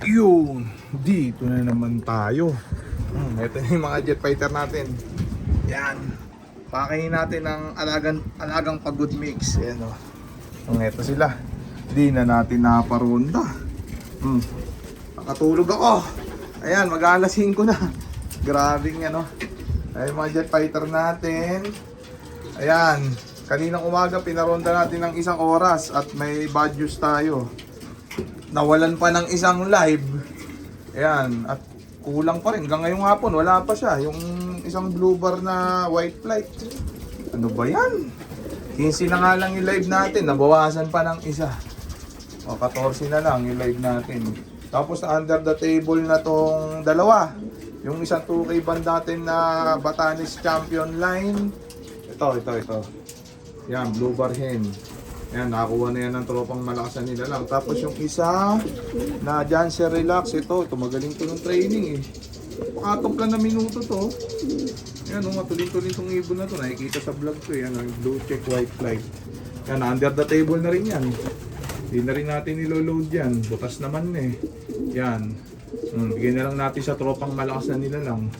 Yun, dito na naman tayo. Ito na yung mga jet fighter natin. Yan. Pakainin natin ng alagang pagod mix. Yan o. Ito sila. Di na natin naparonda. Nakatulog ako. Ayan, mag-alas 5 na. Grabing ano. Ay mga jet fighter natin. Ayan. Kaninang umaga pinaronda natin ng 1 oras at may bad news tayo. Nawalan pa ng isang live. Ayan. At kulang pa rin. Hanggang ngayong hapon wala pa siya. Yung isang blue bar na white flight. Ano ba yan? 15 na nga lang yung live natin. Nabawasan pa ng isa. O 14 na lang yung live natin. Tapos under the table na tong dalawa. Yung isang 2K band natin na Batanes Champion line. Ito. Yan, blue bar hen. Yan, nakakuha na yan ng tropang malakasan nila lang. Tapos yung isa na Janssen Relax. Ito magaling to ng training eh. Pakatog lang na minuto to. Yan, matuloy-tuloy itong ibon na to. Nakikita sa vlog ko yan, blue check white flight. Yan, under the table na rin yan. Hindi na rin natin ilo-load yan. Butas naman eh. Yan. Bigyan na lang natin sa tropang malakas na nila lang.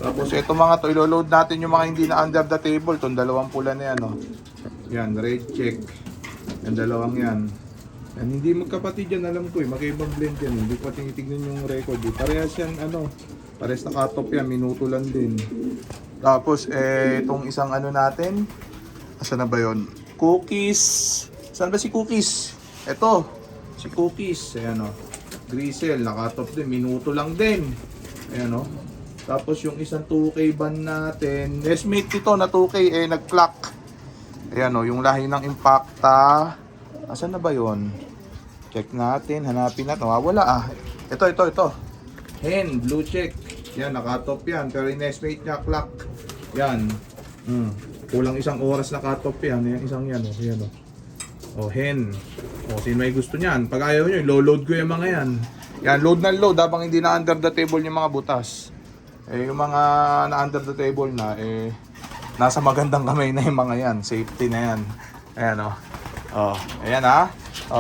Tapos ito mga to, ilo-load natin yung mga hindi na under the table. Itong dalawang pula na yan. Oh. Yan, red check. Yung dalawang yan. Yan, hindi magkapatid yan, alam ko eh. Magkaibang blend yan. Hindi ko pa tinitignan yung record eh. Parehas yan, parehas na cut-off yan. Minuto lang din. Tapos, itong isang natin. Asa na ba yun? Cookies. Saan ba si Cookies? Ito. Si Cookies. Ayan o. Grisel. Naka-top din. Minuto lang din. Ayan o. Tapos yung isang 2K band natin. Nestmate ito na 2K nag-clock. Ayan o, yung lahi ng Impacta. Asan na ba yun? Check natin, hanapin natin. Wala Ito. Hen, blue check. Yan, nakatop yan. Pero yung nestmate niya, clock. Yan. Kulang 1 oras na katop yan. Yan, isang yan. Yan o. Hen. Sino may gusto niyan? Pag ayaw nyo, load ko yung mga yan. Yan, load na load. Habang hindi na under the table yung mga butas. Yung mga na under the table na, nasa magandang kamay na yung mga yan. Safety na yan. Ayan o. Ayan ha.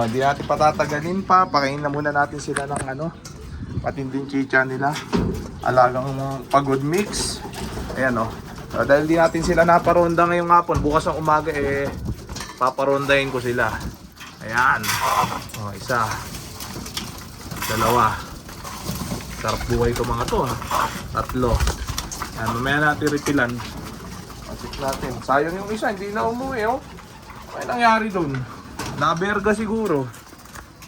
Hindi natin patatagalin pa. Pakain na muna natin sila ng patinding chicha nila. Alagang pagod mix. Ayan o. Dahil di natin sila naparonda ngayong hapon. Bukas ng umaga paparondahin ko sila. Ayan. Isa. Dalawa. Sarap buhay ito mga to ha. 3. Ayan. Mamaya natin repilan. Natin. Sayang yung isa, hindi na umuwi May nangyari doon. Naberga siguro.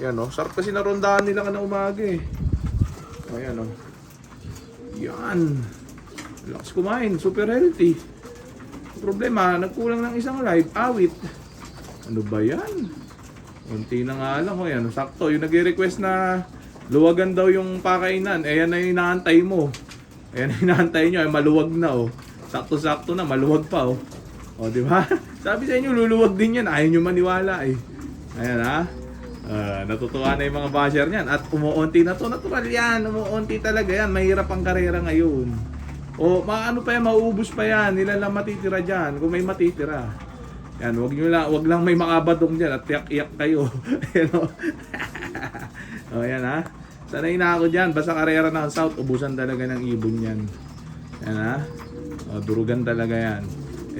Yan sarap kasi narondaan nila na umaga Ayan Yan. Relax kumain, super healthy. Problema, nagkulang ng isang live, awit. Ano ba yan? Unti na nga lang yan. Sakto, yung nag-request na luwagan daw yung pakainan. Yan na yung inaantay mo. Ayan na inaantay nyo, maluwag na Sakto-sakto na, maluwag pa di ba? Sabi sa inyo, luluwag din yan. Ayaw nyo maniwala Ayan natutuwa na yung mga basher niyan. At umuunti na to, natural yan. Umuunti talaga yan. Mahirap ang karera ngayon. Maano pa yan, mauubos pa yan. Nila lang matitira dyan, kung may matitira. Yan, wag lang may makabadong dyan at tiyak-iyak kayo. Ayan Sanay na ako dyan. Basta karera ng South, ubusan talaga ng ibon yan. Ayan durugan talaga yan.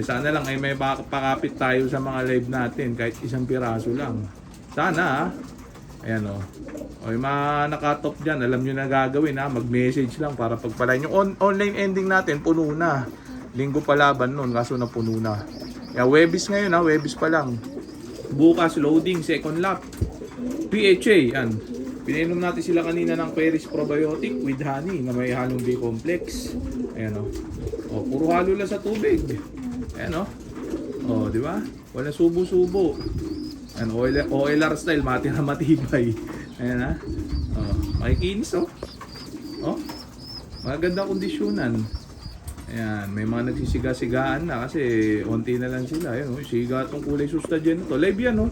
Sana lang may pakapit tayo sa mga live natin kahit 1 piraso lang. Sana Ayan yung mga nakatop dyan, alam nyo na gagawin mag-message lang para pagpalain. Yung online ending natin, puno na. Linggo pa laban nun, kaso na puno na. Webis ngayon Webis pa lang. Bukas loading, second lap. PHA, yan. Pinainom natin sila kanina ng Paris Probiotic with honey na may halong B-complex. Ayan puro halo lang sa tubig. Ayan di ba? Wala subo-subo. Ayan, OLR style, matibay. Ayan makikinis magandang kondisyonan. Ayan, may mga nagsisiga-sigaan na kasi onti na lang sila. Ayan siga itong kulay susta dyan ito. Live yan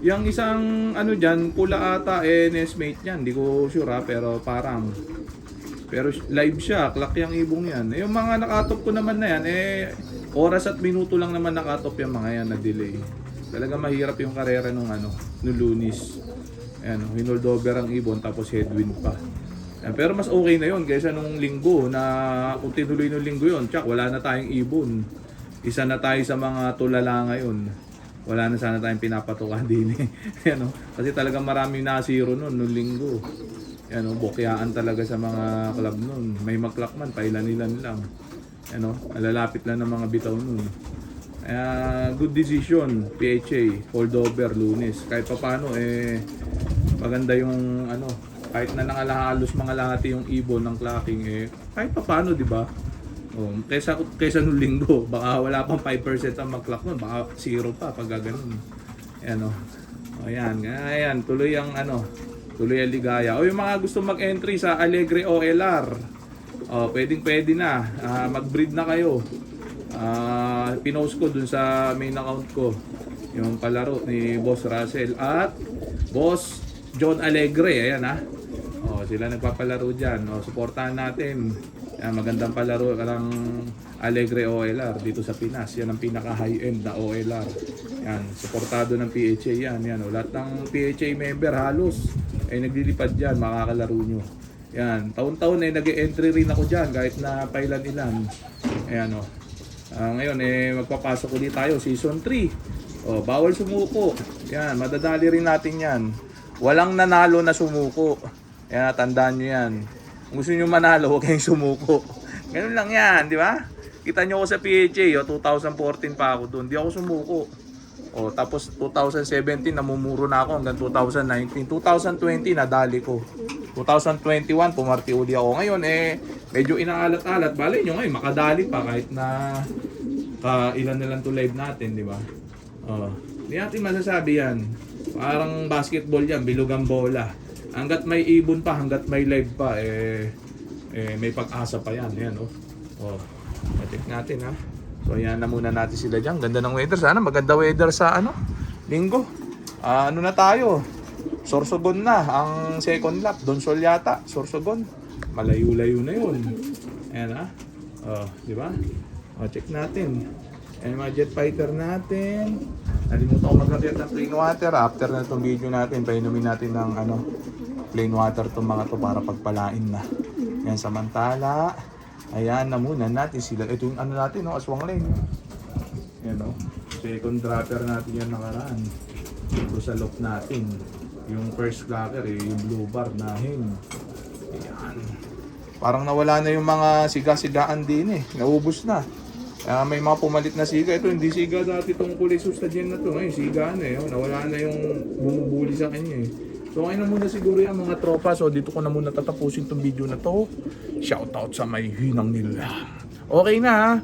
Yung isang dyan, pula ata nestmate yan. Hindi ko sure pero parang pero live siya, clock yung ibong yan. Yung mga nakatop ko naman na yan, oras at minuto lang naman nakatop yung mga yan na delay. Talaga mahirap yung karera nung Lunis. Ayan, hinold over ang ibon tapos headwind pa. Ayan, pero mas okay na yun kaysa nung linggo na kung tinuloy nung linggo yun, tsak wala na tayong ibon. Isa na tayo sa mga tulala ngayon. Wala na sana tayong pinapatukan din eh. Ayan, kasi talagang maraming nasiro nung linggo. Ayan, bukyaan talaga sa mga club nun. May maklakman, pailan-ilan lang. Ayan, alalapit lang ng mga bitaw nun. Good decision, PHA, holdover, Lunes. Kahit pa paano, maganda yung kahit na nangalhalos mga lahati yung ibon ng clacking, kahit pa paano, di ba? Kaysa nung linggo, baka wala pang 5% ang mag-clock nun, baka 0 pa pag gano'n. Ayan, tuloy ang tuloy ang ligaya. O yung mga gusto mag-entry sa Alegre OLR, pwede na, mag-breed na kayo. Pinost ko dun sa main account ko yung palaro ni Boss Russell at Boss John Alegre. Ayan sila nagpapalaro dyan. Suportahan natin. Magandang palaro ng Alegre OLR dito sa Pinas. Yan ang pinaka high-end na OLR. Yan, suportado ng PHA yan. Lahat ng PHA member halos ay naglilipad dyan, makakalaro nyo. Yan, taon-taon nag-e-entry rin ako dyan kahit na pailan-ilan. Ayan ngayon magpapasok ulit tayo season 3. Bawal sumuko. Yan, madadali rin natin yan. Walang nanalo na sumuko. Yan, tandaan nyo yan. Kung gusto nyo manalo, huwag kayong sumuko. Ganun lang yan, di ba? Kita nyo ako sa PHA, 2014 pa ako doon. Di ako sumuko. Tapos 2017, namumuro na ako hanggang 2019. 2020, nadali ko. 2021, pumarti uli ako. Ngayon, medyo inaalat-alat. Balay nyo ngayon, makadali pa kahit na ilan na lang to live natin, di ba? Hindi natin masasabi yan. Parang basketball yan, bilog ang bola. Hanggat may ibon pa, hanggat may live pa, may pag-asa pa yan. Yan, check natin, ha. So, ayan na muna natin sila dyan. Ganda ng weather. Sana maganda weather sa, linggo. Na tayo? Sorsogon na, ang second lap. Donsol yata, Sorsogon. Malayo-layo na yun. Ayan, di ba? Check natin. Ayan, mga jet fighter natin. Nalimutan ko mag-get ng plain water. After na itong video natin, painumin natin ng plain water itong mga to para pagpalain na. Yan, samantala, ayan na muna natin sila. Ito yung natin, aswang lane. Yan, second dropper natin yan nakaraan. Ito sa loop natin. Yung first clacker, yung blue bar nahin. Ayan. Parang nawala na yung mga siga-sigaan din Naubos na. May mga pumalit na siga. Ito hindi siga dati itong kulay sustadyan na ito. Ngayon siga nawala na yung bumubuli sa kanya So ngayon na muna siguro yung mga tropa. So dito ko na muna tatapusin itong video na to. Shoutout sa may hinang nila. Okay na